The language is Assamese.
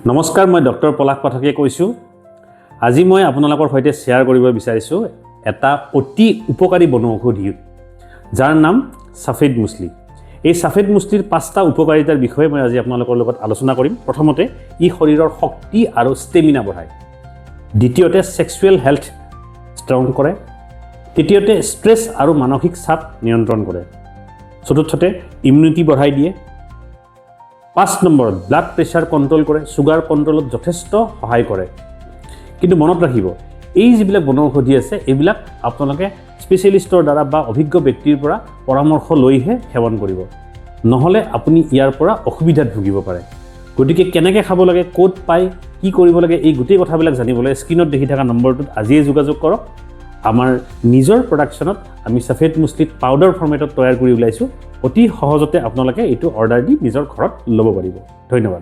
নমস্কাৰ, মই ডক্টৰ পলাশ পাঠকে কৈছোঁ। আজি মই আপোনালোকৰ সৈতে শ্বেয়াৰ কৰিব বিচাৰিছোঁ এটা অতি উপকাৰী বনৌষধি, যাৰ নাম সফেদ মুছলি। এই সফেদ মুছলিৰ 5টা উপকাৰিতাৰ বিষয়ে মই আজি আপোনালোকৰ লগত আলোচনা কৰিম। প্ৰথমতে, ই শৰীৰৰ শক্তি আৰু ষ্টেমিনা বঢ়ায়। দ্বিতীয়তে, সেক্সুৱেল হেল্থ ষ্ট্ৰং কৰে। তৃতীয়তে, ষ্ট্ৰেছ আৰু মানসিক চাপ নিয়ন্ত্ৰণ কৰে। চতুৰ্থতে, ইমিউনিটি বঢ়াই দিয়ে। 5 নম্বৰত, ব্লাড প্ৰেছাৰ কণ্ট্ৰল কৰে, ছুগাৰ কণ্ট্ৰলত যথেষ্ট সহায় কৰে। কিন্তু মনত ৰাখিব, এই যিবিলাক বনৌষধি আছে, এইবিলাক আপোনালোকে স্পেচিয়েলিষ্টৰ দ্বাৰা বা অভিজ্ঞ ব্যক্তিৰ পৰা পৰামৰ্শ লৈহে সেৱন কৰিব, নহ'লে আপুনি ইয়াৰ পৰা অসুবিধাত ভুগিব পাৰে। গতিকে কেনেকৈ খাব লাগে, ক'ত পায়, কি কৰিব লাগে, এই গোটেই কথাবিলাক জানিবলৈ স্ক্ৰীণত দেখি থকা নম্বৰটোত আজিয়ে যোগাযোগ কৰক। আমাৰ নিজৰ প্ৰডাকশ্যনত আমি সফেদ মুছলিত পাউডাৰ ফৰ্মেটত তৈয়াৰ কৰি ওলাইছোঁ। অতি সহজতে আপোনালোকে এইটো অৰ্ডাৰ দি নিজৰ ঘৰত ল'ব পাৰিব। ধন্যবাদ।